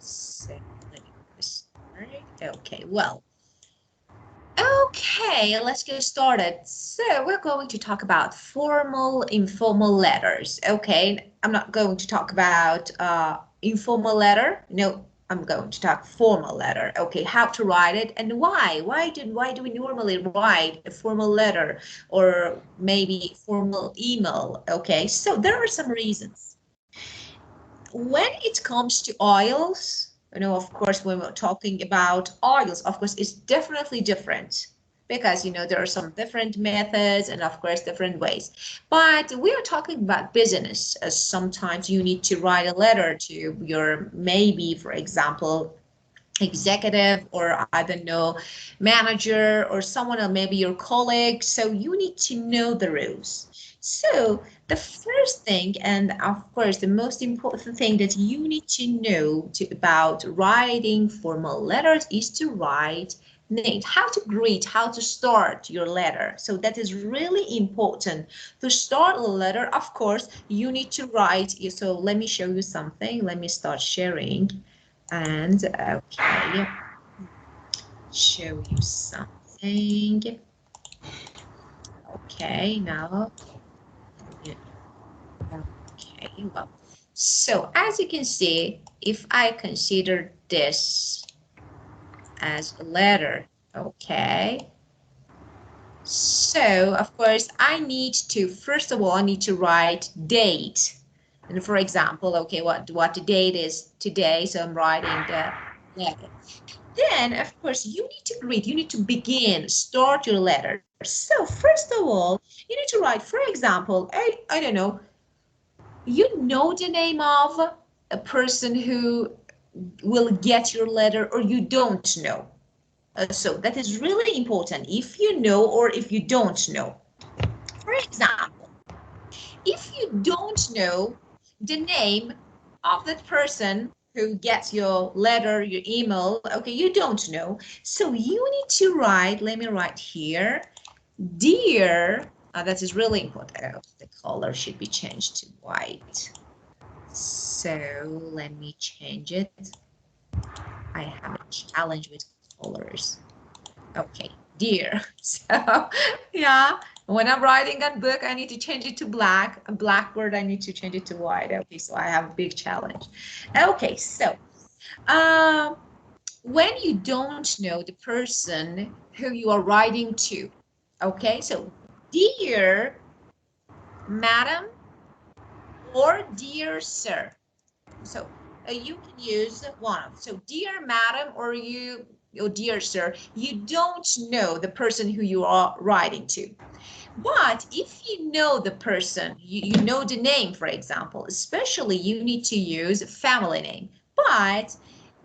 So let me start. Okay, well, okay, let's get started. So we're going to talk about formal, informal letters. Okay, I'm not going to talk about informal letter. No, I'm going to talk formal letter. Okay, how to write it and why. Why do we normally write a formal letter or maybe formal email? Okay, so there are some reasons. When it comes to oils, of course, when we're talking about oils, of course, it's definitely different because, there are some different methods and, of course, different ways. But we are talking about business. Sometimes you need to write a letter to your, maybe, for example, executive or I don't know, manager or someone else, maybe your colleague. So you need to know the rules. So the first thing, and of course the most important thing that you need to know about writing formal letters is to write names, how to greet, how to start your letter. So that is really important. To start a letter, of course, you need to write. So let me show you something. Let me start sharing. And okay, show you something. Okay, now, okay, well, so as you can see, if I consider this as a letter, okay, so of course I need to, first of all, I need to write date. And for example, okay, what the date is today, so I'm writing the letter. Then, of course, you need to greet, you need to begin, start your letter. So first of all, you need to write, for example, I don't know, you know the name of a person who will get your letter or you don't know. So that is really important if you know or if you don't know. For example, if you don't know the name of that person who gets your letter, your email, okay, you don't know. So you need to write, let me write here, dear, that is really important. The color should be changed to white. So let me change it. I have a challenge with colors. Okay, dear. So yeah, when I'm writing a book, I need to change it to black. A blackboard, I need to change it to white. Okay, so I have a big challenge. Okay, so when you don't know the person who you are writing to, okay, so dear madam or dear sir. So you can use one. So dear madam or dear sir, you don't know the person who you are writing to. But if you know the person, you know the name, for example, especially you need to use family name. But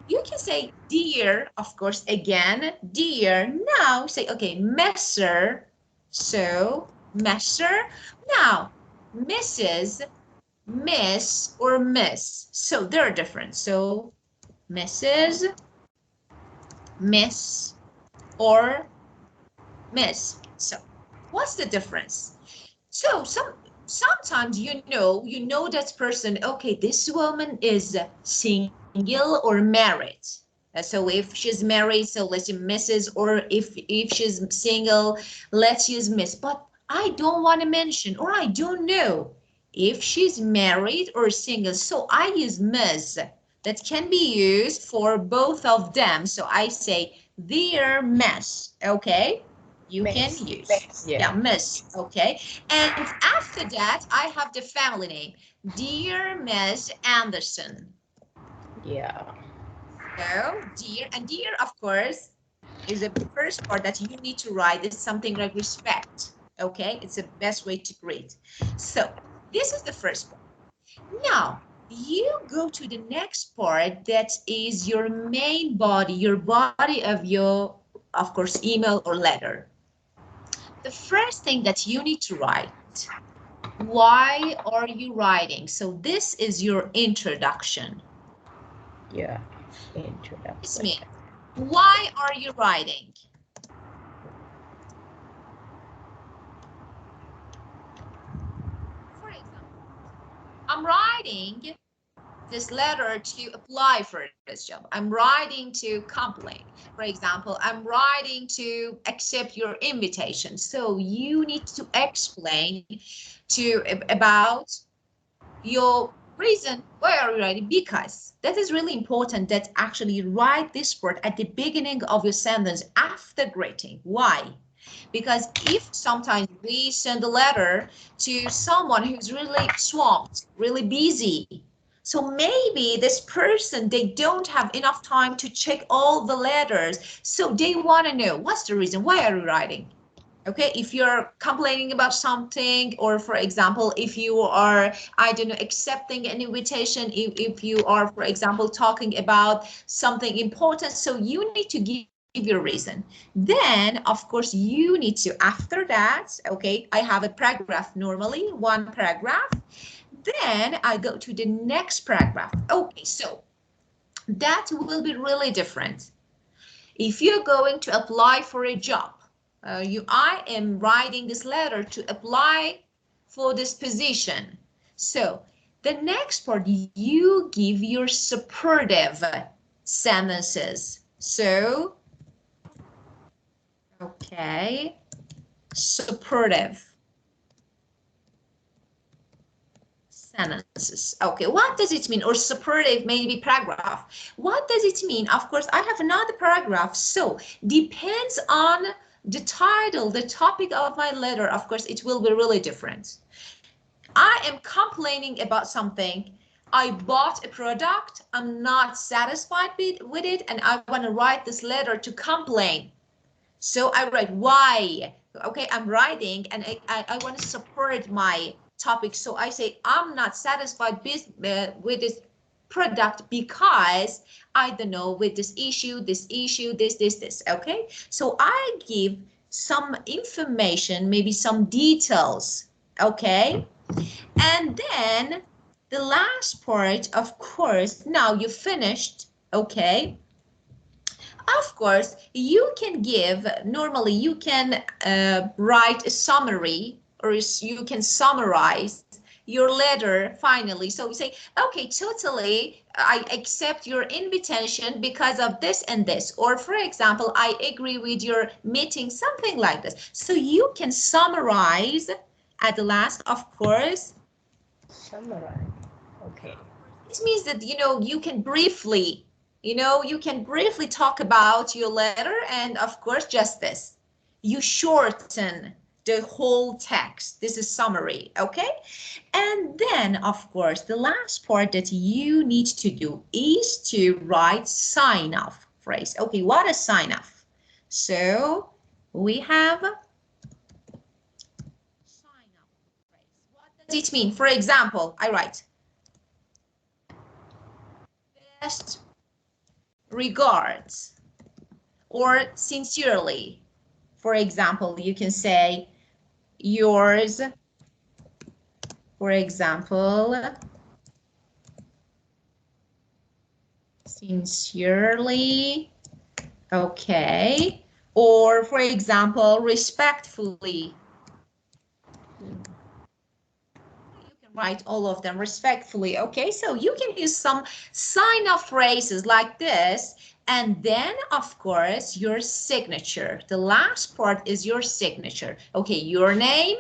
you can say dear, of course, again, dear. Now say, okay, Messer. So Messer. Now, Mrs., Miss, or Miss. So they're different. So Mrs., Miss, or Miss. So what's the difference? So sometimes you know that person, okay, this woman is single or married. So if she's married, so let's use Mrs. or if she's single, let's use Miss. But I don't want to mention or I don't know if she's married or single. So I use Miss. That can be used for both of them. So I say dear Miss, okay? You can use. Yeah, Miss, okay? And after that, I have the family name, dear Miss Anderson. Yeah. So, dear, and dear, of course, is the first part that you need to write is something like respect, okay? It's the best way to greet. So, this is the first part. Now, you go to the next part that is your main body, your body of your, of course, email or letter. The first thing that you need to write, why are you writing? So this is your introduction. Yeah. Introduction. This means, why are you writing? For example, I'm writing this letter to apply for this job. I'm writing to complain. For example, I'm writing to accept your invitation. So you need to explain about your reason why are you writing, because that is really important that actually write this word at the beginning of your sentence after greeting. Why? Because if sometimes we send a letter to someone who's really swamped, really busy, so maybe this person, they don't have enough time to check all the letters, so they want to know what's the reason, why are you writing? Okay, if you're complaining about something, or for example, if you are, I don't know, accepting an invitation, if you are, for example, talking about something important, so you need to give your reason. Then, of course, you need to, after that, okay, I have a paragraph, normally one paragraph, then I go to the next paragraph. Okay, so that will be really different. If you're going to apply for a job, I am writing this letter to apply for this position. So the next part, you give your supportive sentences. So, okay, supportive sentences. Okay, what does it mean? Or supportive, maybe paragraph. What does it mean? Of course, I have another paragraph. So depends on the title, the topic of my letter. Of course, it will be really different. I am complaining about something. I bought a product. I'm not satisfied with it, and I want to write this letter to complain. So I write why. Okay, I'm writing and I want to support my topic. So I say I'm not satisfied with this product because I don't know, with this issue, this. Okay, so I give some information, maybe some details. Okay, and then the last part, of course, now you finished. Okay, of course, you can give, normally you can write a summary, or you can summarize your letter finally. So you say, okay, totally, I accept your invitation because of this and this. Or for example, I agree with your meeting, something like this. So you can summarize at the last, of course. Summarize. Okay. It means that, you can briefly, you can briefly talk about your letter, and of course, just this. You shorten the whole text. This is summary, okay? And then, of course, the last part that you need to do is to write sign-off phrase. Okay, what is sign-off? So we have sign-off phrase. What does it mean? For example, I write, best regards, or sincerely. For example, you can say yours, for example, sincerely, okay, or for example, respectfully. You can write all of them respectfully, okay? So you can use some sign-off phrases like this, and then, of course, your signature. The last part is your signature. Okay, your name,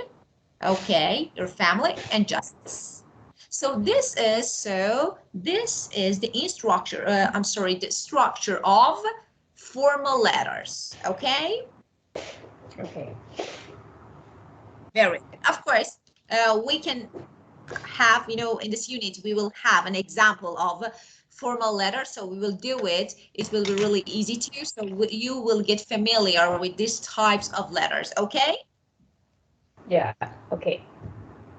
okay, your family, and justice. So this is the structure. I'm sorry, the structure of formal letters. Okay. Okay. Very good. Of course, we can have, in this unit, we will have an example of formal letter. So we will do it. It will be really easy to you. So you will get familiar with these types of letters. Okay. Yeah. Okay.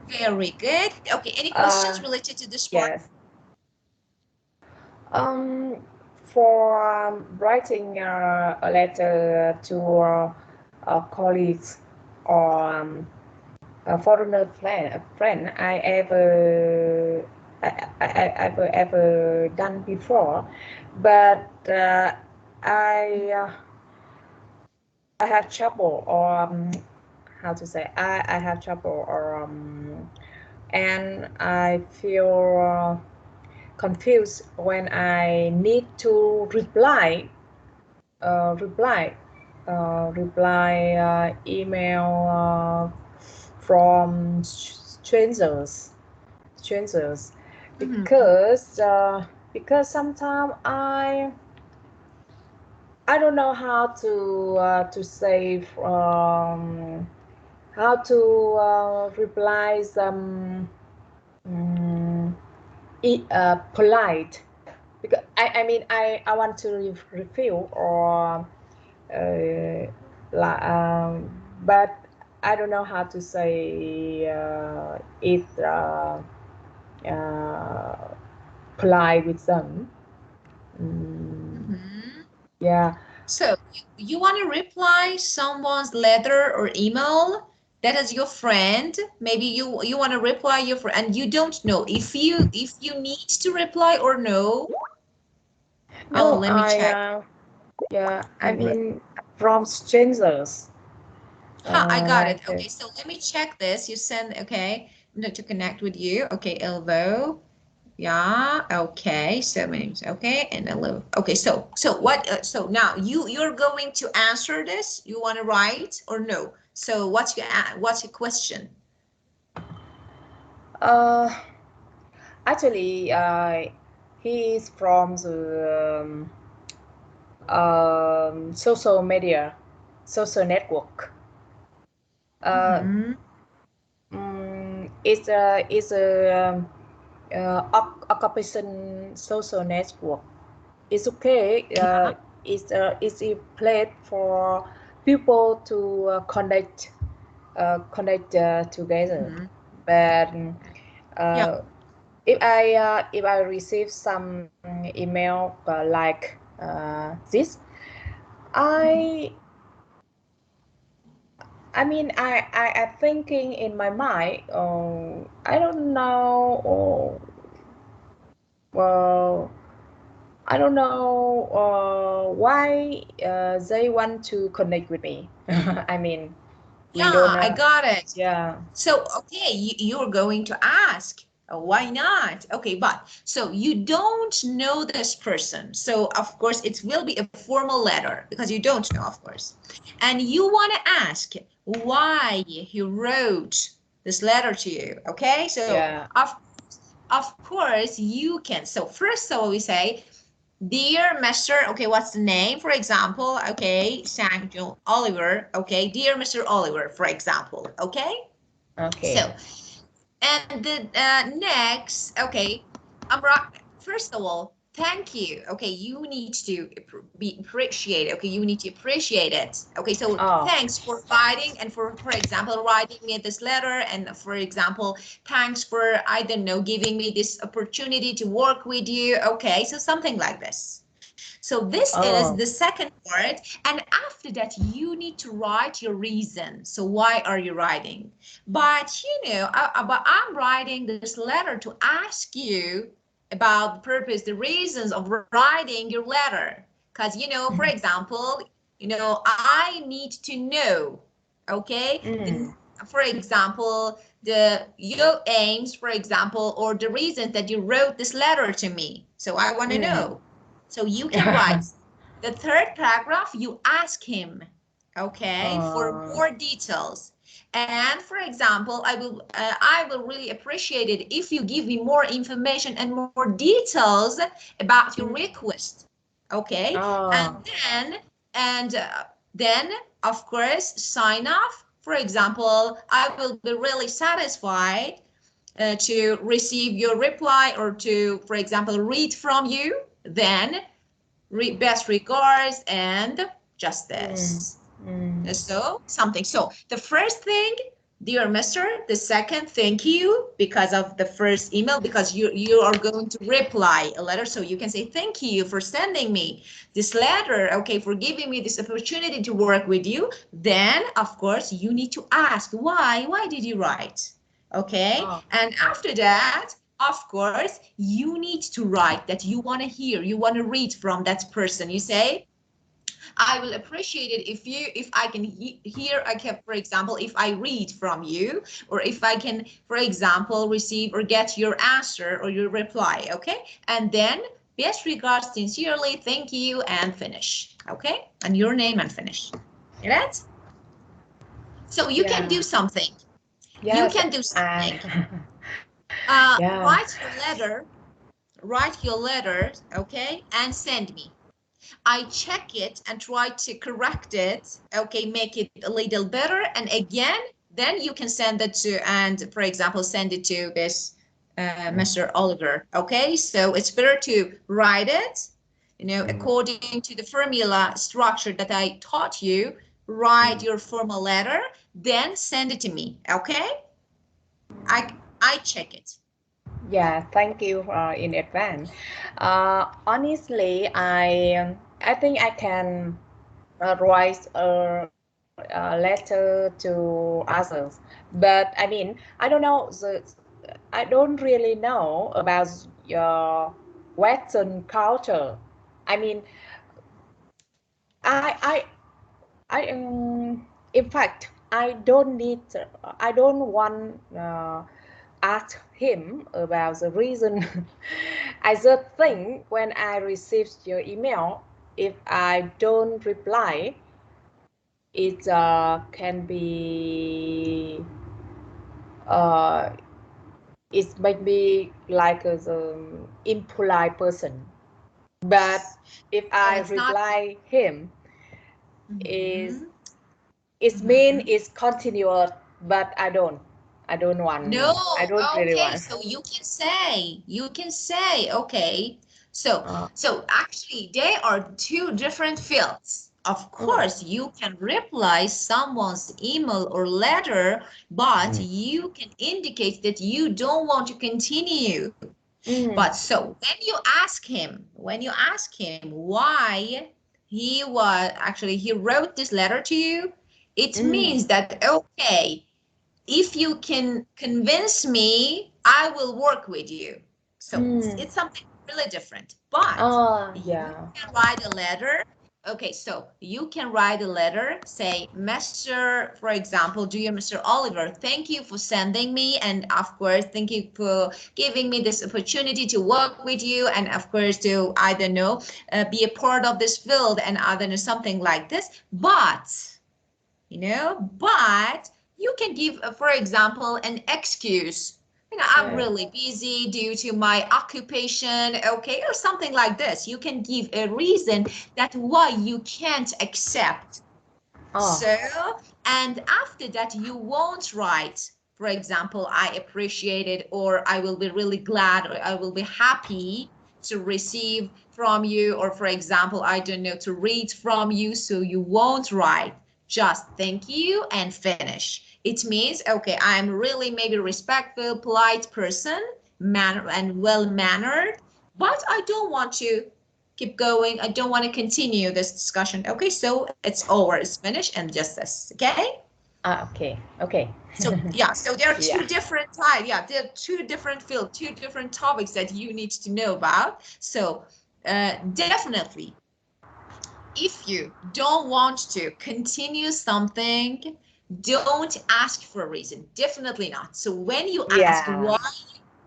Very good. Okay. Any questions related to this part? Yes. For writing a letter to colleagues or a foreigner friend, I ever done before, but I I have trouble, or how to say, I have trouble, or and I feel confused when I need to reply email from strangers, because sometimes I don't know how to say how to reply some polite, because I want to refill or but I don't know how to say it polite with them. Yeah. So you want to reply someone's letter or email that is your friend. Maybe you want to reply your friend and you don't know if you need to reply or no. Oh, No, let me check. yeah, from strangers. I got it. Like Okay, so let me check this. You send, okay, I'm going to connect with you. Okay, Elvo. Yeah, okay, so names, okay, and Elvo. Okay, so what, so now you're going to answer this? You want to write or no? So what's your question? uh, actually, he is from the social media, social network. Uh, Mm-hmm. it's a occupation social network. It's okay. Yeah. It's a place for people to connect together. Mm-hmm. But Yeah. uh, if I receive some email like this, I I am thinking in my mind. I don't know. Well, I don't know why they want to connect with me. I mean, we don't Yeah, I know. got it. Yeah. So, okay, you're going to ask, why not? Okay, but so you don't know this person. So, of course, it will be a formal letter because you don't know, of course. And you want to ask why he wrote this letter to you. Okay, so Yeah. of course you can. So, first of all, we say, Dear Mr. Okay, what's the name? For example, okay, Samuel Oliver. Okay, dear Mr. Oliver, for example. Okay, Okay. so and the next, okay, I'm right. First of all, thank you. Okay, you need to be appreciated. Okay, you need to appreciate it. Okay, so Oh. thanks for writing and for example, writing me this letter, and for example, thanks for, I don't know, giving me this opportunity to work with you. Okay, so something like this. So this is the Oh. second part. And after that, you need to write your reason. So why are you writing? But but I'm writing this letter to ask you about the purpose, the reasons of writing your letter. Because, for example, I need to know, okay, Mm. for example, your aims, for example, or the reasons that you wrote this letter to me. So I want to Mm. know. So you can write the third paragraph, you ask him, okay, for Oh. more details. And for example, I will really appreciate it if you give me more information and more details about your Mm. request. Okay, and Oh. then of course sign off. For example, I will be really satisfied to receive your reply or to, for example, read from you. Then best regards and just Mm. this. Mm. So something. So the first thing, dear Mister. The second, thank you because of the first email, because you are going to reply a letter. So you can say thank you for sending me this letter. Okay, for giving me this opportunity to work with you. Then of course you need to ask why. Why did you write? Okay, Oh. and after that, of course, you need to write that you want to hear, you want to read from that person. You say, I will appreciate it if I can hear, I can, for example, if I read from you, or if I can, for example, receive or get your answer or your reply, okay? And then, best regards, sincerely, thank you, and finish, okay? And your name and finish. Get it? So you can do Yeah. something. You Yes. can do something. Yeah. Write your letter, okay, and send me. I check it and try to correct it, okay, make it a little better, and again, then you can send it to, and for example, send it to this Mr. Oliver, okay? So it's better to write it, you know, according to the formula structure that I taught you, write your formal letter, then send it to me, okay? I check it. Yeah, thank you in advance. Honestly, I think I can write a letter to others, but I mean, I don't know I don't really know about your Western culture. I mean, I in fact, I don't want ask him about the reason. I just think when I received your email, if I don't reply, it can be uh, it might be like a impolite person. But if No, I it's not. reply him, is Mhm, it mean mhm. it's continuous, but No, I don't really okay, want. so you can say, okay. So, Uh, so actually they are two different fields. Of mm, course, you can reply someone's email or letter, but mm, you can indicate that you don't want to continue. But mm, so when you ask him why he wrote this letter to you, it mm, means that, okay, if you can convince me, I will work with you. So mm. it's something really different. But you Yeah. can write a letter. Okay, so you can write a letter, say, Mr., for example, dear Mr. Oliver, thank you for sending me, and of course, thank you for giving me this opportunity to work with you, and of course, to, I don't know, be a part of this field, and I don't know, something like this. But you can give, for example, an excuse. I'm Yeah. really busy due to my occupation, okay, or something like this. You can give a reason that why you can't accept. Oh. So, and after that, you won't write, for example, I appreciate it, or I will be really glad, or I will be happy to receive from you, or for example, I don't know, to read from you. So you won't write, just thank you and finish. It means, okay, I'm really maybe respectful, polite person, manner and well mannered, but I don't want to keep going. I don't want to continue this discussion. Okay, so it's over, it's finished, and just this. Okay. Okay. Okay. So yeah, so there are Yeah. two different types. Yeah, there are two different fields, two different topics that you need to know about. So definitely, if you don't want to continue something, don't ask for a reason. Definitely not. So when you ask Yeah. why,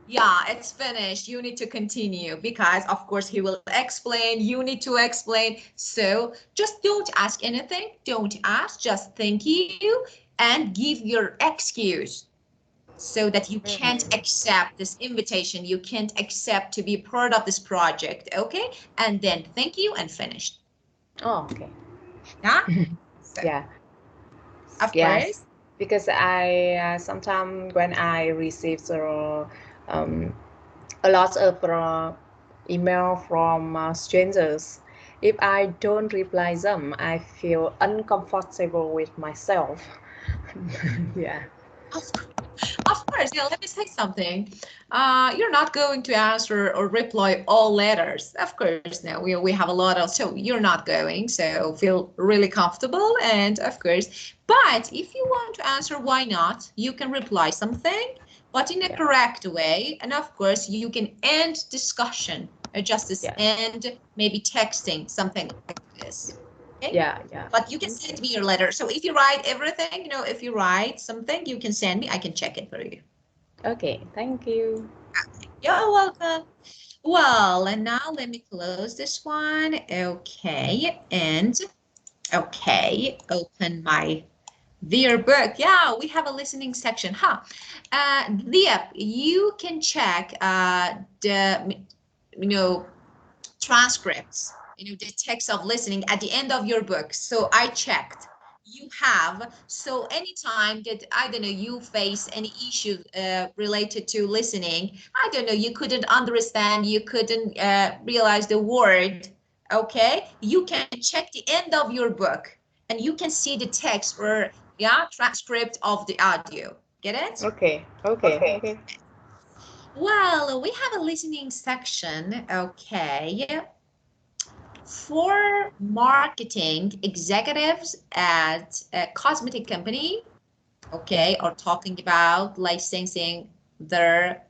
yeah, it's finished, you need to continue, because of course he will explain, you need to explain. So just don't ask anything. Don't ask, just thank you and give your excuse, so that you can't Mm. accept this invitation, you can't accept to be part of this project, okay? And then thank you and finished. Oh, okay. Yeah. So Yeah. of Yes. course. Because I sometimes when I receive um, a lot of email from strangers, if I don't reply them, I feel uncomfortable with myself. Yeah. Of course, yeah, let me say something. You're not going to answer or reply all letters. Of course, no, we have a lot of, so you're not going, so feel really comfortable. And of course, but if you want to answer, why not? You can reply something, but in a Yeah. correct way. And of course, you can end discussion, just as Yeah. end, maybe texting, something like this. Okay. Yeah. But you can send me your letter. So if you write everything, if you write something, you can send me. I can check it for you. Okay, thank you. You're welcome. Well, and now let me close this one. Okay, and okay, open my their book. Yeah, we have a listening section, huh? Diep, you can check the transcripts, the text of listening at the end of your book. So I checked. You have. So anytime that, I don't know, you face any issue related to listening, I don't know, you couldn't understand, you couldn't realize the word, okay, you can check the end of your book and you can see the text or, yeah, transcript of the audio. Get it? Okay. Well, we have a listening section, okay, for marketing executives at a cosmetic company, okay, are talking about licensing their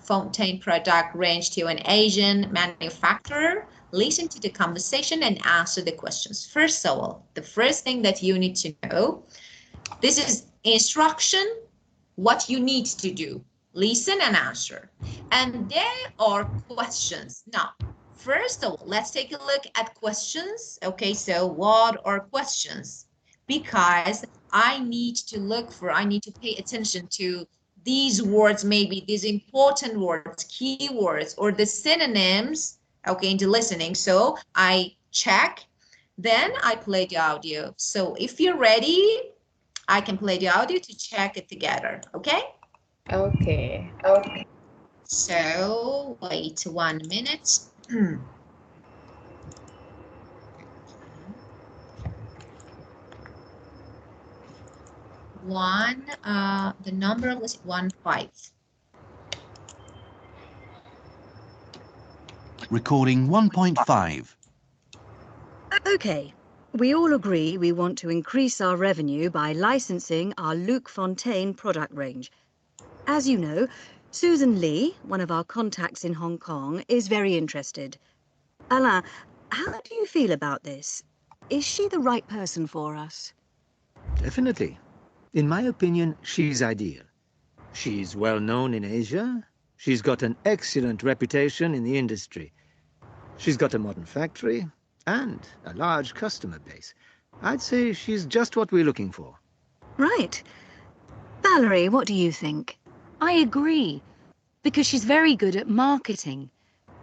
fountain product range to an Asian manufacturer. Listen to the conversation and answer the questions. First of all, the first thing that you need to know, this is instruction, what you need to do. Listen and answer. And there are questions. Now, first of all, let's take a look at questions. Okay, so what are questions? Because I need to pay attention to these words, maybe these important words, keywords, or the synonyms, okay, into listening. So I check, then I play the audio. So if you're ready, I can play the audio to check it together, okay? Okay. So wait 1 minute. The number was 15. Recording 1.5. Okay, we all agree we want to increase our revenue by licensing our Luc Fontaine product range. As you know, Susan Lee, one of our contacts in Hong Kong, is very interested. Alain, how do you feel about this? Is she the right person for us? Definitely. In my opinion, she's ideal. She's well known in Asia. She's got an excellent reputation in the industry. She's got a modern factory and a large customer base. I'd say she's just what we're looking for. Right. Valerie, what do you think? I agree, because she's very good at marketing.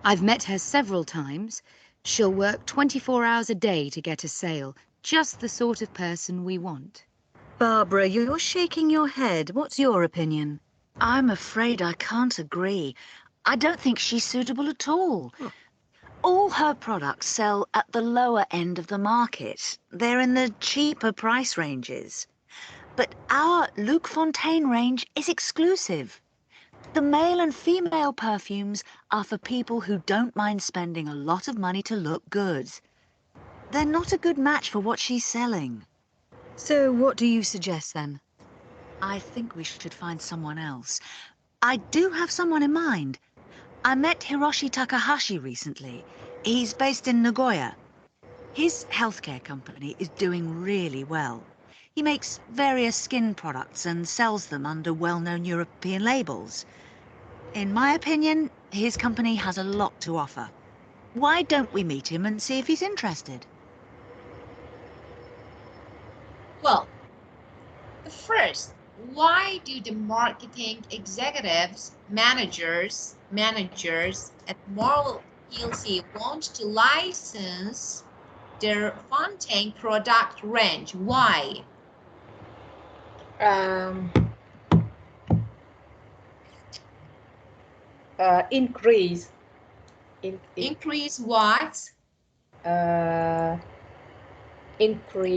I've met her several times. She'll work 24 hours a day to get a sale, just the sort of person we want. Barbara, you're shaking your head. What's your opinion? I'm afraid I can't agree. I don't think she's suitable at all. All her products sell at the lower end of the market. They're in the cheaper price ranges. But our Luc Fontaine range is exclusive. The male and female perfumes are for people who don't mind spending a lot of money to look good. They're not a good match for what she's selling. So what do you suggest then? I think we should find someone else. I do have someone in mind. I met Hiroshi Takahashi recently. He's based in Nagoya. His healthcare company is doing really well. He makes various skin products and sells them under well-known European labels. In my opinion, his company has a lot to offer. Why don't we meet him and see if he's interested? Well, first, why do the marketing executives, managers at Marvel PLC want to license their Fontaine product range? Why? Increase. Increase what? Increase.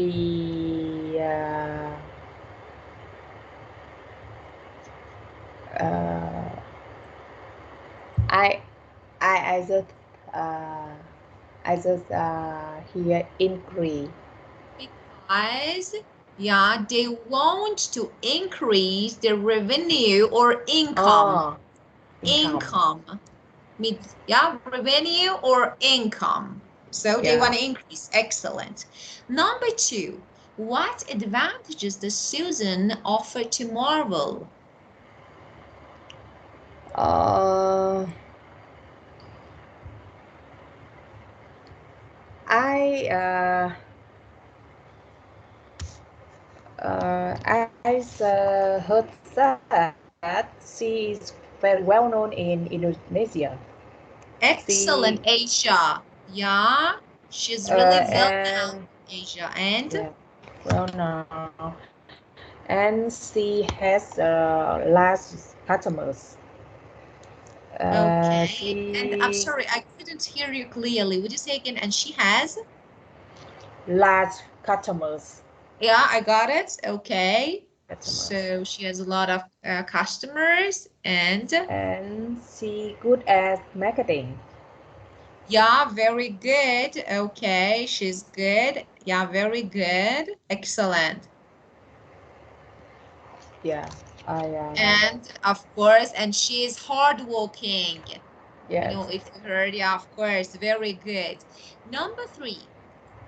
I just hear increase. Because, yeah, they want to increase their revenue or income. Income. Means, yeah, revenue or income. So they want to increase. Excellent. Number 2, what advantages does Susan offer to Marvel? I heard that she is very well known in Indonesia. Excellent, Asia. Yeah, she's really well known in Asia. And yeah, well known, and she has large customers. okay. And I'm sorry, I couldn't hear you clearly. Would you say again? And she has large customers. Yeah, I got it. Okay. Customers. So she has a lot of customers and she good at marketing. yeah, very good. Okay, she's good. Yeah, very good. Excellent. Yeah, and of course, and she is hardworking. Yes. You know, if you heard, yeah, of course, very good. Number 3,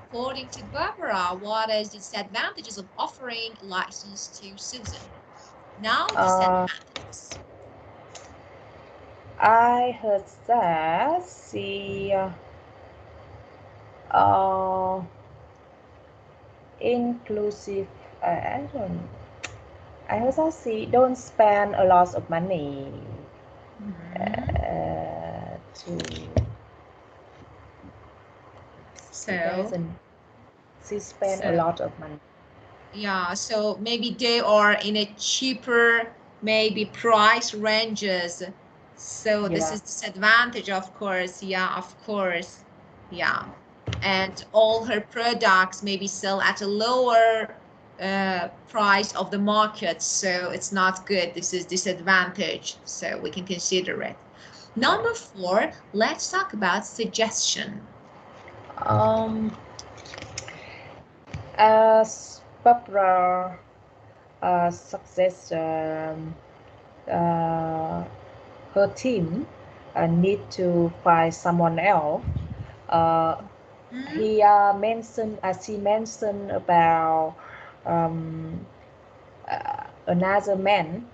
according to Barbara, what is the disadvantages of offering license to Susan? Now, disadvantages. I heard that she inclusive. I don't. I heard that she don't spend a lot of money to. So she spend a lot of money. Yeah, so maybe they are in a cheaper, maybe price ranges. So this is disadvantage, of course. Yeah, of course. Yeah. And all her products maybe sell at a lower price of the market. So it's not good. This is disadvantage. So we can consider it. Number 4, let's talk about suggestion. As Barbara success, her team need to find someone else. He mentioned, as he mentioned about another man.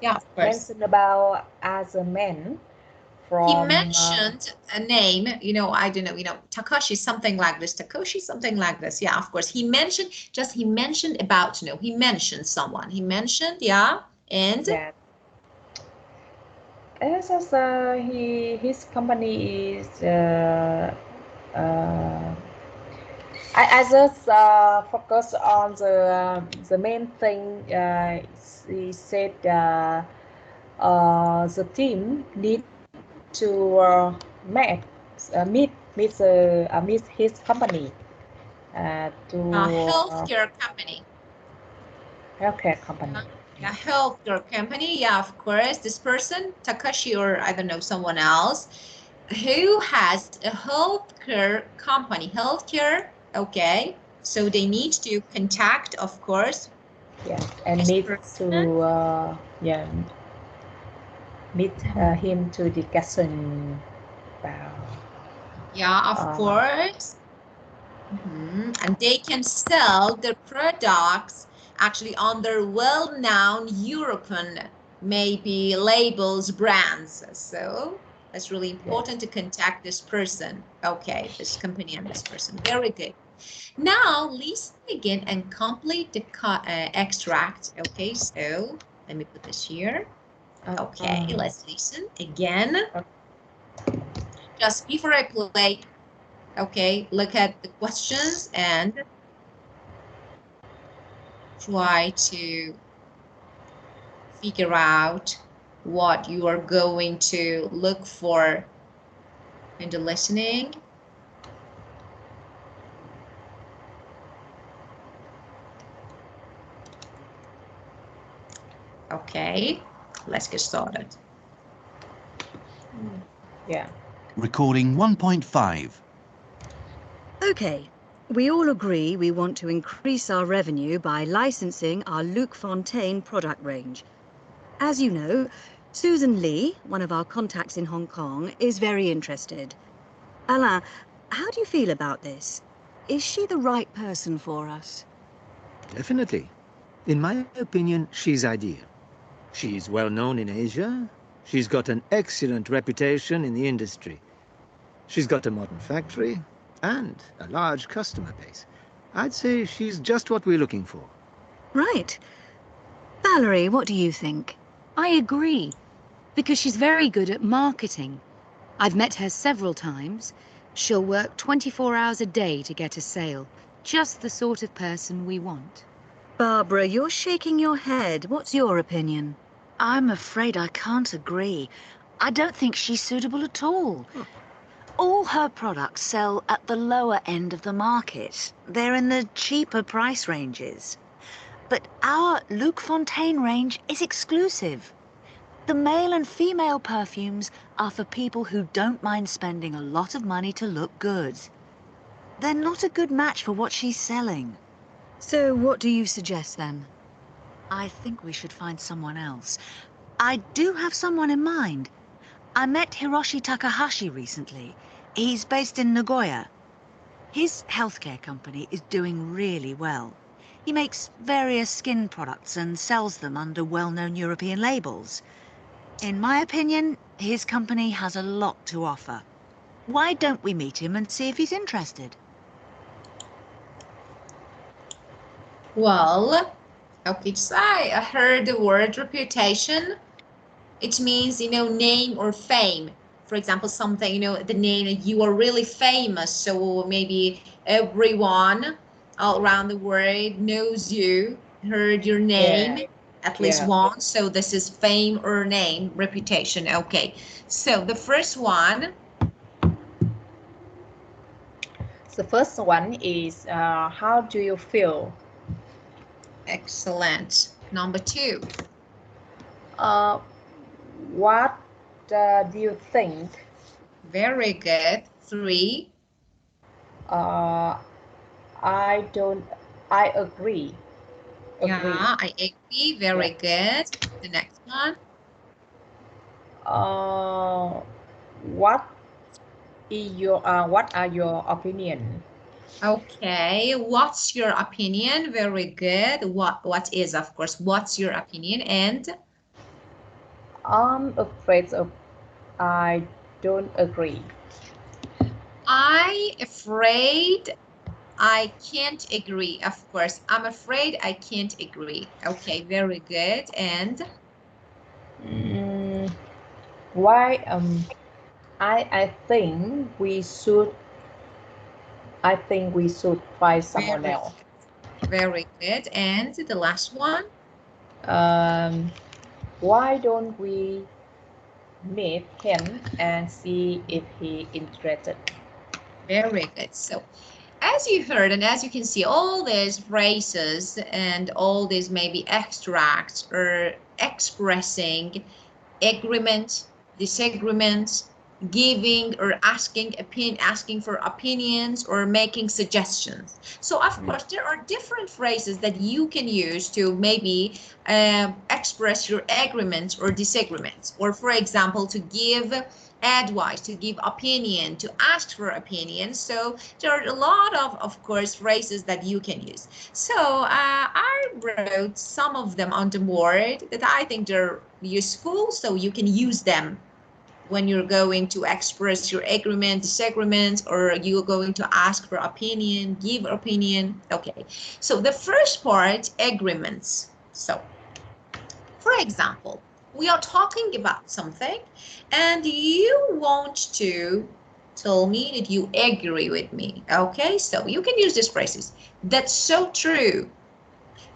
Yeah, of course. Mentioned about other men. He mentioned a name, you know, I don't know, you know, Takashi, something like this, Takoshi, something like this. Yeah, of course. He mentioned about, you know, he mentioned someone. He mentioned, yeah, and? Yeah. As his company is, I just focus on the main thing. He said the team need to meet his company to healthcare company. Healthcare company. Yeah, healthcare company. Yeah, of course. This person, Takashi, or I don't know, someone else, who has a healthcare company. Healthcare. Okay. So they need to contact, of course. Yeah, and need to meet him to discussion about. Yeah, of course. And they can sell their products actually under well-known European maybe labels, brands. So that's really important to contact this person. Okay, this company and this person. Very good. Now listen again and complete the extract. Okay, so let me put this here. Okay, let's listen again. Just before I play, okay, look at the questions and try to figure out what you are going to look for in the listening. Okay, let's get started. Yeah. Recording 1.5. Okay, we all agree we want to increase our revenue by licensing our Luc Fontaine product range. As you know, Susan Lee, one of our contacts in Hong Kong, is very interested. Alain, how do you feel about this? Is she the right person for us? Definitely. In my opinion, she's ideal. She's well known in Asia. She's got an excellent reputation in the industry. She's got a modern factory and a large customer base. I'd say she's just what we're looking for. Right. Valerie, what do you think? I agree, because she's very good at marketing. I've met her several times. She'll work 24 hours a day to get a sale. Just the sort of person we want. Barbara, you're shaking your head. What's your opinion? I'm afraid I can't agree. I don't think she's suitable at all. All her products sell at the lower end of the market. They're in the cheaper price ranges. But our Luc Fontaine range is exclusive. The male and female perfumes are for people who don't mind spending a lot of money to look good. They're not a good match for what she's selling. So what do you suggest then? I think we should find someone else. I do have someone in mind. I met Hiroshi Takahashi recently. He's based in Nagoya. His healthcare company is doing really well. He makes various skin products and sells them under well-known European labels. In my opinion, his company has a lot to offer. Why don't we meet him and see if he's interested? Well, okay, so I heard the word reputation. It means, name or fame. For example, something, the name, you are really famous. So maybe everyone all around the world knows you, heard your name at least once. So this is fame or name, reputation. Okay. So the first one. The first one is how do you feel? Excellent. Number 2. What do you think? Very good. 3. I agree. Yeah, I agree. Very good. The next one. What are your opinion? Okay, what's your opinion? Very good. What is, of course, what's your opinion? And I'm afraid I don't agree. afraid I can't agree. Of course, I'm afraid I can't agree. Okay, very good. And why I think we should find someone else. Very good. And the last one. Why don't we meet him and see if he interested? Very good. So as you heard and as you can see, all these phrases and all these maybe extracts are expressing agreement, disagreement, giving or asking for opinions or making suggestions. So of course there are different phrases that you can use to maybe express your agreements or disagreements, or for example to give advice, to give opinion, to ask for opinion. So there are a lot of course phrases that you can use. So I wrote some of them on the board that I think they're useful, so you can use them when you're going to express your agreement, disagreement, or you're going to ask for opinion, give opinion. Okay, so the first part, agreements. So for example, we are talking about something and you want to tell me that you agree with me. Okay, so you can use these phrases. That's so true.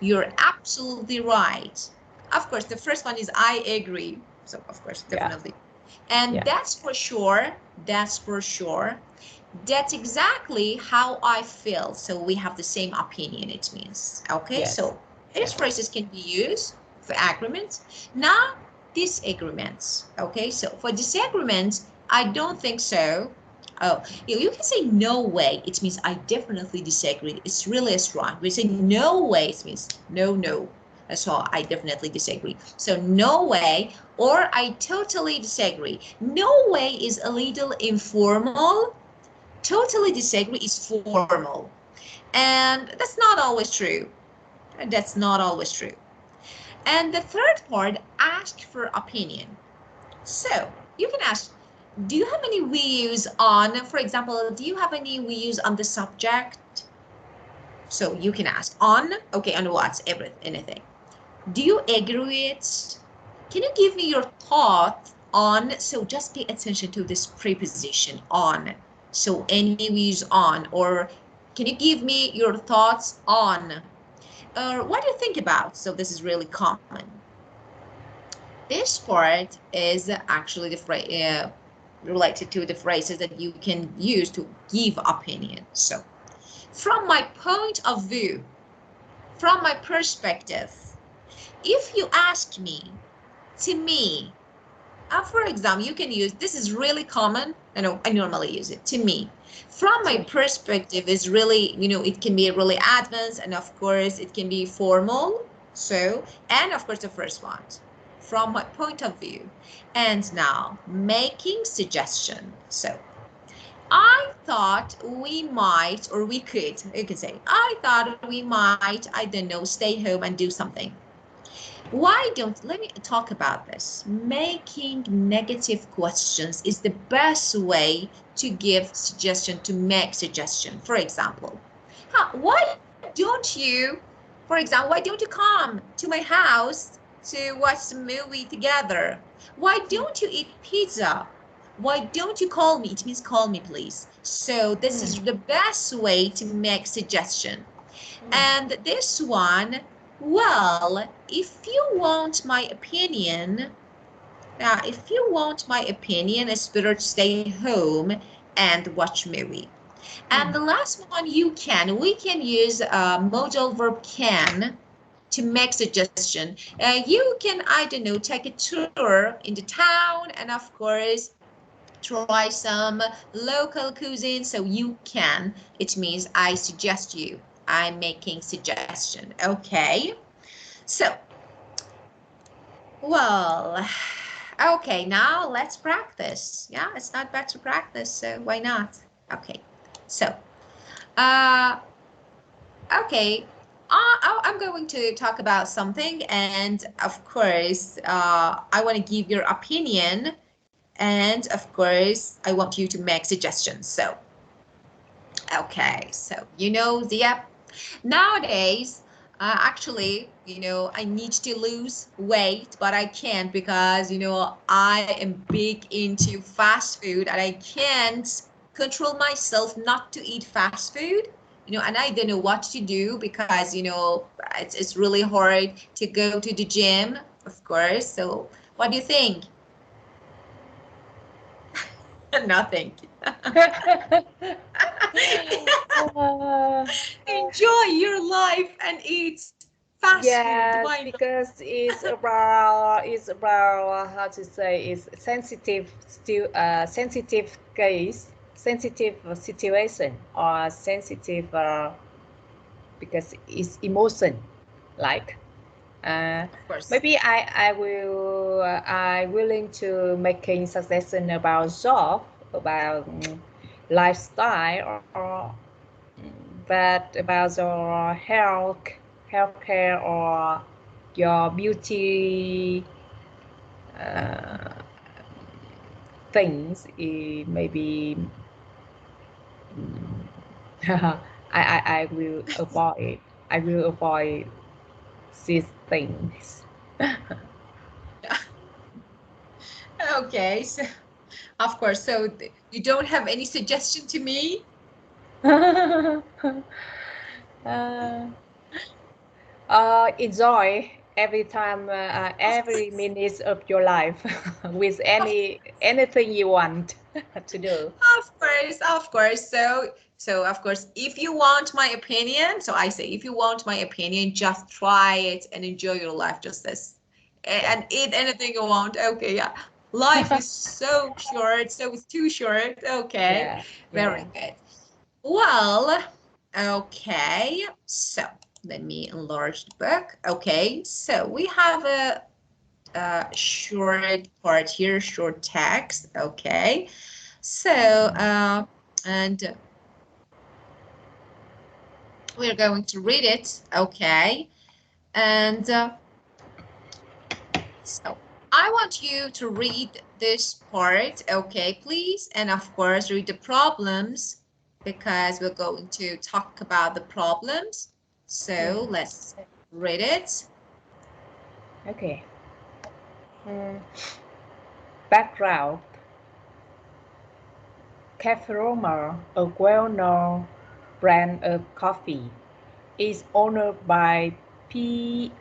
You're absolutely right. Of course, the first one is I agree. So of course, definitely. And that's for sure. That's for sure. That's exactly how I feel. So we have the same opinion, it means. Okay, so these phrases can be used for agreements. Now, disagreements. Okay, so for disagreements, I don't think so. Oh, you can say no way. It means I definitely disagree. It's really strong. We say no way. It means no. So I definitely disagree. So no way, or I totally disagree. No way is a little informal. Totally disagree is formal. And that's not always true. That's not always true. And the third part, ask for opinion. So you can ask, do you have any views on, for example, do you have any views on the subject? So you can ask on, okay, on what, anything. Do you agree with it? Can you give me your thought on, so just pay attention to this preposition on. So any views on, or can you give me your thoughts on? Or what do you think about? So this is really common. This part is actually the phrase related to the phrases that you can use to give opinion. So, from my point of view, from my perspective, if you ask me, to me, for example, you can use, this is really common, I normally use it, to me. From my perspective is really, it can be really advanced, and of course it can be formal. So, and of course the first one, from my point of view. And now, making suggestion. So, I thought we might, or we could, you can say, I thought we might, I don't know, stay home and do something. Why don't, let me talk about this. Making negative questions is the best way to give suggestion, to make suggestion. For example, why don't you, for example, why don't you come to my house to watch the movie together? Why don't you eat pizza? Why don't you call me? It means call me, please. So this is the best way to make suggestion. And this one, well, if you want my opinion, it's better to stay home and watch movie. And the last one, we can use modal verb can to make suggestion. You can, I don't know, take a tour in the town, and of course, try some local cuisine. So you can, it means I suggest you. I'm making suggestion. Okay. So, well, okay, now let's practice. Yeah, it's not bad to practice, so why not? Okay. So, okay. I'm going to talk about something, and of course, I want to give your opinion, and of course, I want you to make suggestions. So, okay, so Diep, nowadays, actually, I need to lose weight, but I can't because, I am big into fast food, and I can't control myself not to eat fast food, and I don't know what to do because, it's really hard to go to the gym, of course. So what do you think? Nothing. Enjoy your life and eat fast food. Yes, Why not? because it's about how to say, it's sensitive, still sensitive case, sensitive situation, or sensitive because it's emotion, like Of course. maybe I willing to making suggestion about job, about lifestyle, or but about your healthcare, or your beauty uh, things. Maybe I will avoid. I will avoid these things. Okay, so of course. So you don't have any suggestion to me? uh, Enjoy every time, every minute of your life with anything you want to do. Of course, of course. So of course, if you want my opinion, so I say, if you want my opinion, just try it and enjoy your life just this. And eat anything you want. Okay, yeah. Life is so short, so it's too short. Okay, Yeah, very yeah. good. Well, okay. So let me enlarge the book. Okay, so we have a short part here, short text. Okay. So, and we're going to read it, okay? And so I want you to read this part, okay, please, and of course read the problems because we're going to talk about the problems. So let's read it. Okay. Background. Cafe Roma, a well-known brand of coffee, is owned by PEFD,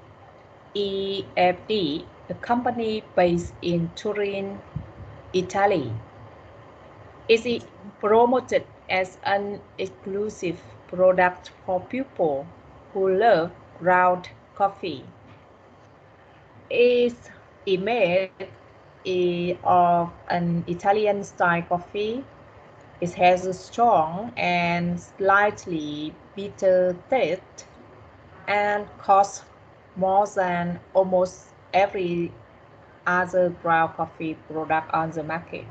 a company based in Turin, Italy. It is promoted as an exclusive product for people who love ground coffee. Its image of an Italian-style coffee. It has a strong and slightly bitter taste and costs more than almost every other ground coffee product on the market.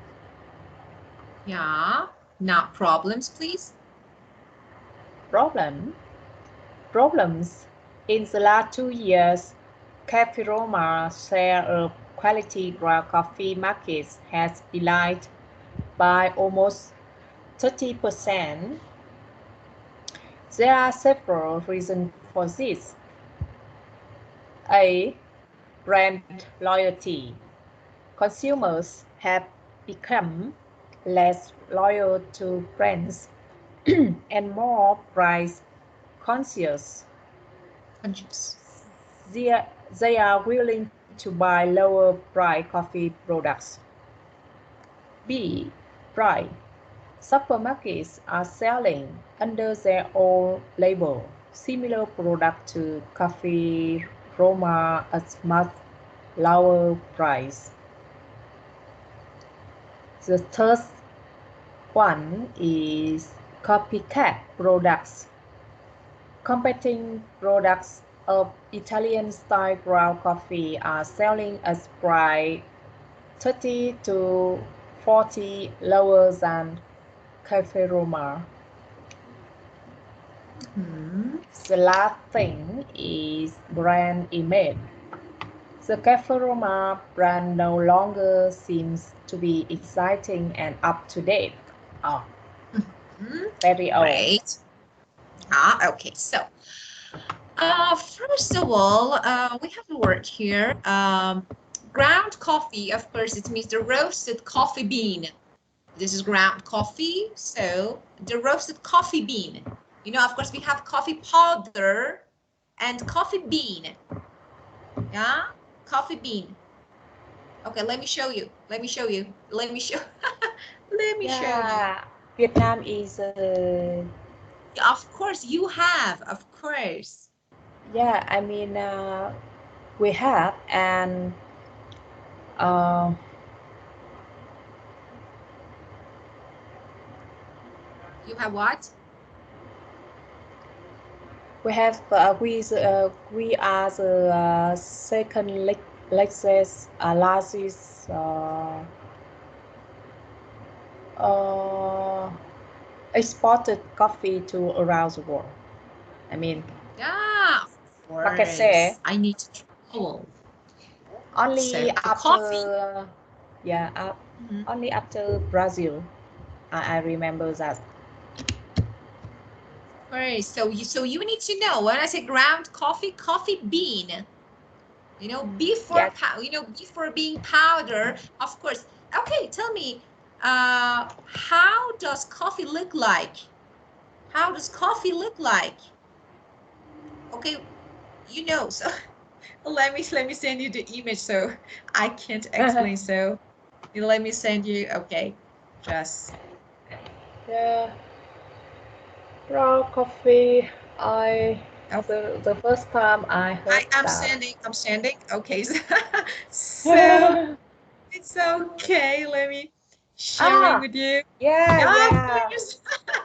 Yeah, now problems, please. Problems. In the last 2 years, Cafe Roma's share of quality ground coffee markets has declined by almost 30%. There are several reasons for this. A. Brand loyalty. Consumers have become less loyal to brands and more price conscious. They are willing to buy lower price coffee products. B. Price. Supermarkets are selling under their own label similar products to Cafe Roma at much lower price. The third one is copycat products. Competing products of Italian-style ground coffee are selling at price 30 to 40 lower than Cafe Roma. The last thing is brand image. The Cafe Roma brand no longer seems to be exciting and up to date. Very old. Great. Okay, so first of all, we have a word here. Ground coffee, of course, it means the roasted coffee bean. This is ground coffee, so the roasted coffee bean. You know, of course, we have coffee powder and coffee bean. Yeah, coffee bean. Okay, let me show you. Let me show you. Let me show. Let me show you. Vietnam is. Of course, you have. Of course. Yeah, I mean, we have, and you have what? We have. We are the second largest exported coffee to around the world. I mean, yeah, of course. market share. I need to travel. Only So, after coffee. Only after Brazil. I remember that. Right. So you need to know when I say ground coffee, coffee bean. You know, before before being powder, of course. Okay, tell me, how does coffee look like? How does coffee look like? Okay, you know. So let me send you the image so I can't explain. So let me send you. Okay, just. Yeah. Raw coffee. The first time I heard I'm that. I'm standing. Okay, so it's okay. Let me sharing with you. Yeah.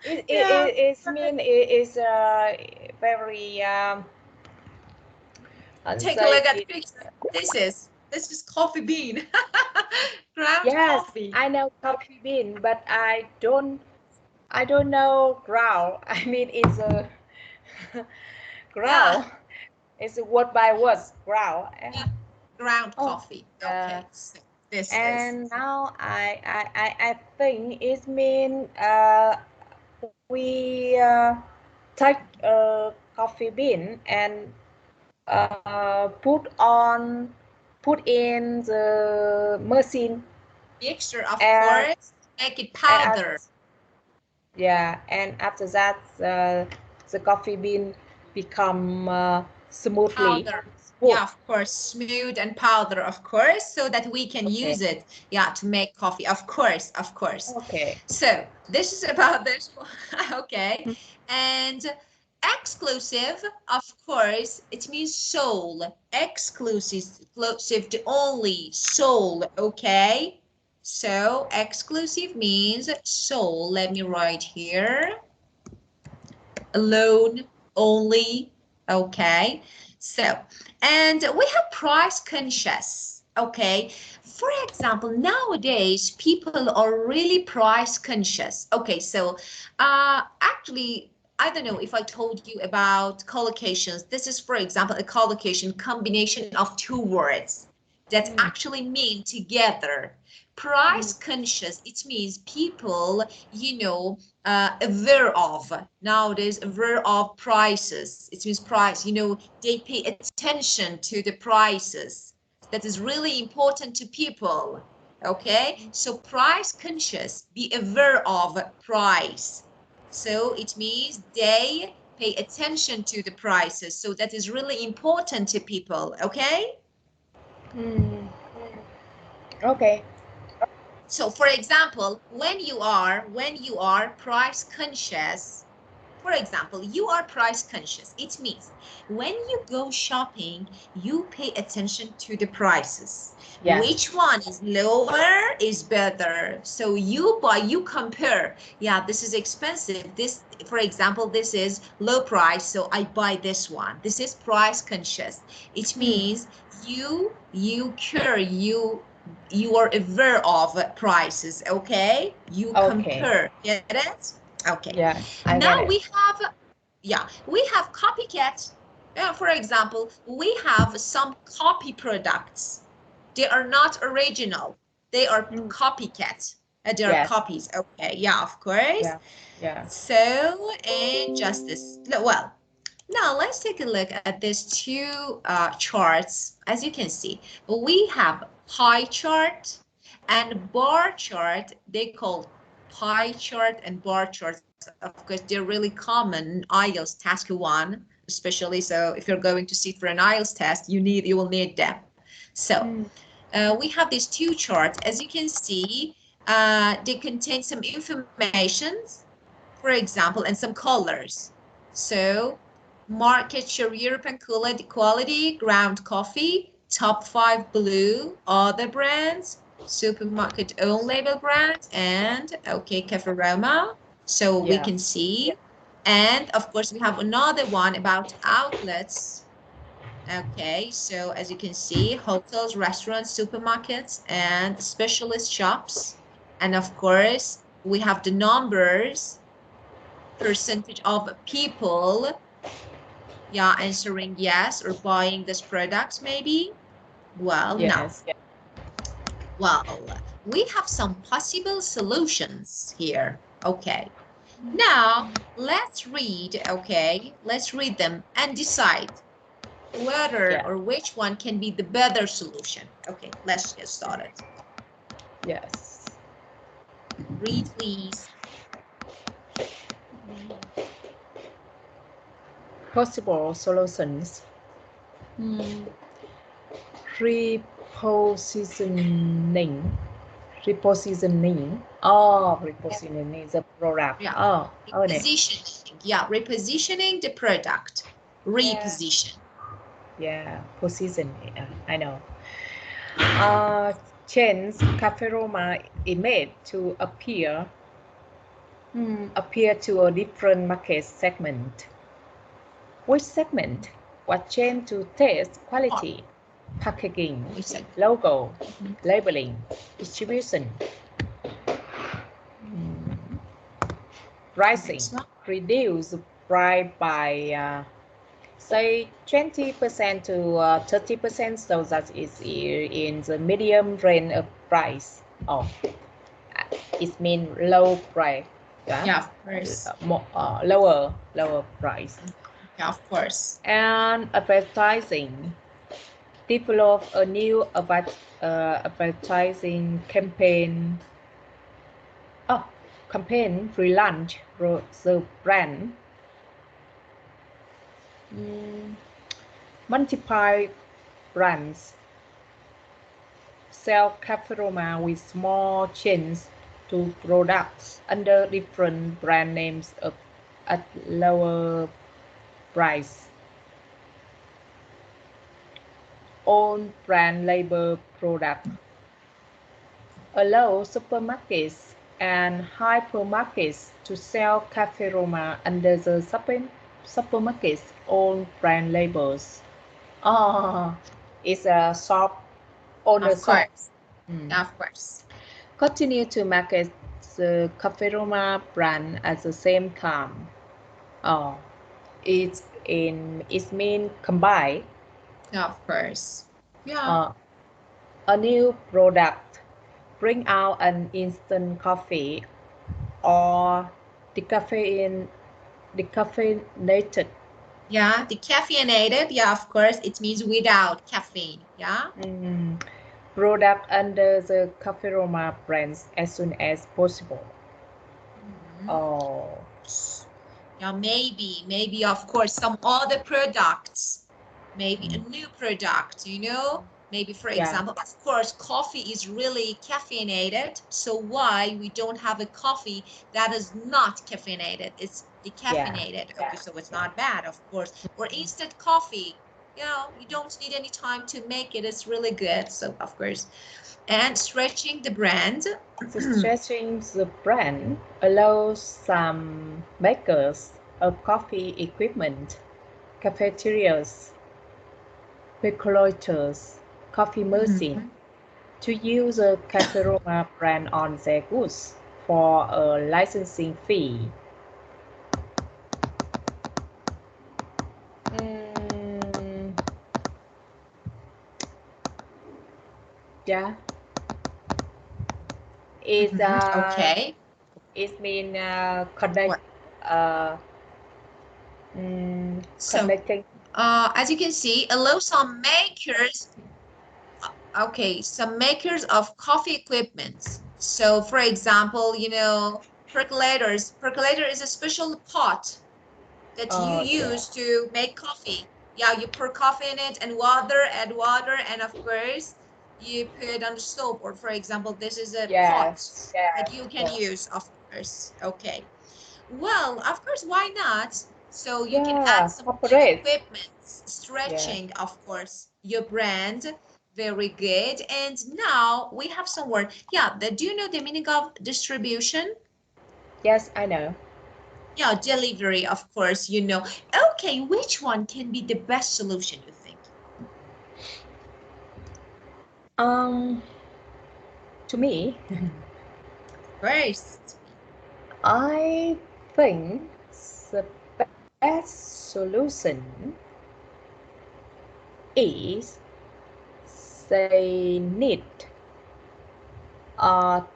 It It's very Take a look at the picture. This is coffee bean. Ground yes, coffee. I know coffee bean, but I don't I don't know. Growl. I mean, it's a growl. Yeah, It's a word by word. Growl. yeah. Ground Oh, coffee. yeah. Okay, so this is And now I think it means we take a coffee bean and put in the machine mixture, of and, course, make it and powder. yeah, and after that the coffee bean become smoothly Powder. smooth. Yeah, of course, smooth and powder, of course, so that we can Okay, use it, yeah, to make coffee, of course, of course. okay. So this is about this one. Okay, and exclusive, of course, it means soul. Exclusive to only soul. Okay, so exclusive means soul. Let me write here. Alone, only. Okay, so, and we have price conscious. Okay, for example, nowadays people are really price conscious. Okay, so actually, I don't know if I told you about collocations. This is, for example, a collocation combination of two words that actually mean together. Price conscious, it means people, aware of, nowadays aware of prices. It means price, they pay attention to the prices. That is really important to people. Okay, so price conscious, be aware of price. So it means they pay attention to the prices. So that is really important to people. Okay. Okay. So for example, when you are price conscious, for example, you are price conscious. It means when you go shopping, you pay attention to the prices. Yes. Which one is lower is better. So you compare. Yeah, this is expensive. This, for example, this is low price, so I buy this one. This is price conscious. It means you care, you are aware of prices. Okay, you Okay. compare. Get it? Okay, Yes, I get now it. we have copycats. For example, we have some copy products. They are not original. They are copycats. They are Yes. copies. Okay, yeah, of course. Yeah. Yeah. So, and just this, well, now let's take a look at these two charts. As you can see, we have pie chart and bar chart. They call pie chart and bar charts. Of course, they're really common in IELTS task 1, especially. So if you're going to sit for an IELTS test, you will need them. So we have these two charts. As you can see, they contain some information, for example, and some colors. So market share European quality ground coffee, top 5 blue, other brands, supermarket own label brands, and okay, Cafe Roma. So we Yeah. can see. And of course, we have another one about outlets. Okay, so as you can see, hotels, restaurants, supermarkets, and specialist shops. And of course, we have the numbers, percentage of people, yeah, answering yes or buying this product maybe. Well, now, Yes. well, we have some possible solutions here. Okay, now let's read, okay, let's read them and decide whether Yeah. or which one can be the better solution. Okay, let's get started. Yes. Read, please. Possible solutions. Repositioning. Repositioning. Oh, repositioning the product. Yeah, Oh, okay. repositioning. Yeah, repositioning the product. Yeah. Reposition. Yeah. Positioning. I know. Change Cafe Roma image to appear to a different market segment. Which segment? What change to taste, quality, packaging, We said, logo, labeling, distribution? pricing. Reduce the price by say 20% to 30%, so that is in the medium range of price. Oh, it means low price. Yeah, of course. Lower price. Yeah, of course. And advertising. Develop a new advertising campaign. Campaign relaunch the brand. Multiple brands sell Cafe Roma with small chains to products under different brand names at lower price. Own brand label product. Allow supermarkets and hypermarkets to sell Cafe Roma under the supermarket's own brand labels. It's a shop owner Of shop. course. Yeah, of course. Continue to market the Cafe Roma brand at the same time. It means combine. Yeah, of course. Yeah. A new product. Bring out an instant coffee or decaffeinated. Yeah, decaffeinated. Yeah, of course. It means without caffeine. Yeah. Product under the Cafe Roma brands as soon as possible. Yeah, maybe of course some other products, maybe a new product, maybe for example, of course, coffee is really caffeinated. So why we don't have a coffee that is not caffeinated? It's decaffeinated. Okay, so it's not bad, of course. Or instant coffee, you don't need any time to make it. It's really good. So of course, and stretching the brand. Stretching the brand allows some makers of coffee equipment, cafeterias, percolators, coffee machine to use a Cafe Roma brand on their goods for a licensing fee. Yeah. Okay. It means connect. Connecting. As you can see, allow some makers. Okay, some makers of coffee equipment. So, for example, percolators. Percolator is a special pot that you use to make coffee. Yeah, you pour coffee in it and add water, and of course, you put it on the stove. Or, for example, this is a pot that you can use, of course. Okay. Well, of course, why not? So you can add some new equipment, stretching, of course, your brand. Very good. And now we have some word. Yeah, do you know the meaning of distribution? Yes, I know. Yeah, delivery, of course, Okay, which one can be the best solution, you think? To me, First, I think the best solution is they need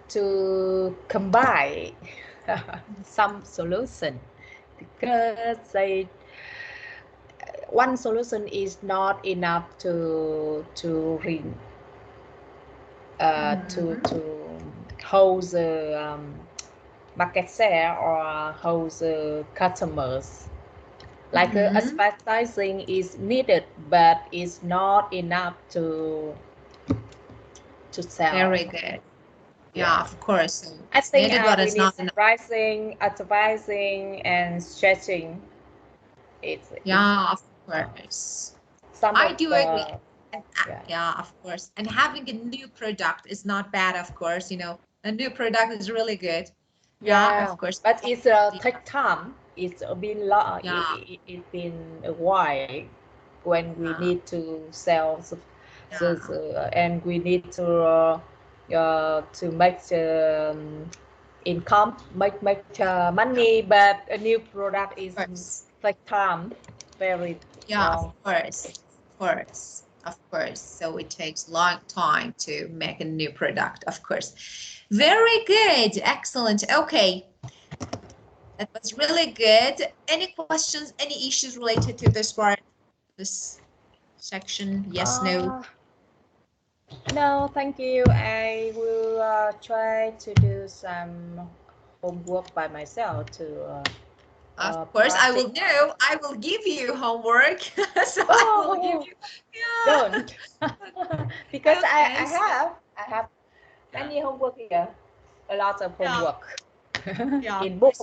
to combine some solution, because one solution is not enough to hold the market share or hold the customers. Like advertising is needed, but it's not enough to sell. Very good. Yeah, of course. So I think needed, but we it's need not enough. pricing, advertising, and stretching. Yeah, of course. I do agree. Yeah, of course. And having a new product is not bad, of course. A new product is really good. Yeah, of course. But it's take time. It's been it's been a while when we need to sell, and we need to make income, make money, but a new product is like time, very long. Of course. So it takes long time to make a new product, of course. Very good, excellent. Okay, that was really good. Any questions, any issues related to this part, this section? Yes, no? No, thank you. I will try to do some homework by myself to of course, I will know. I will give you homework. So I will give you. Yeah. Don't, because I have many homework here. A lot of homework. Yeah, in book.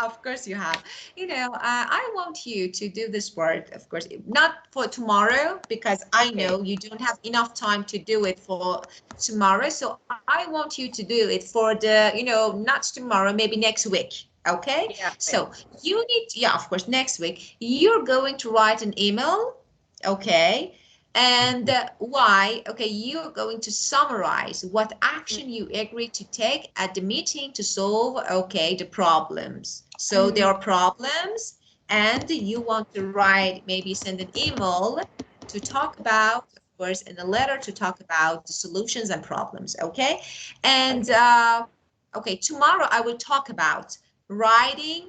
Of course you have. You know, I want you to do this work, of course, not for tomorrow, because I know you don't have enough time to do it for tomorrow. So I want you to do it for the, you know, not tomorrow, maybe next week. Okay. Yeah, so you need, yeah, of course, next week you're going to write an email. Okay. And why? Okay, you're going to summarize what action you agree to take at the meeting to solve, okay, the problems. So there are problems, and you want to write, maybe send an email to talk about, of course, in a letter to talk about the solutions and problems, okay? And okay, tomorrow I will talk about writing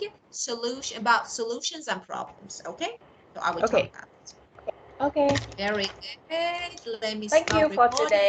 about solutions and problems, okay? So I will talk about it. Okay. Very good. Let me Thank stop you for recording. today.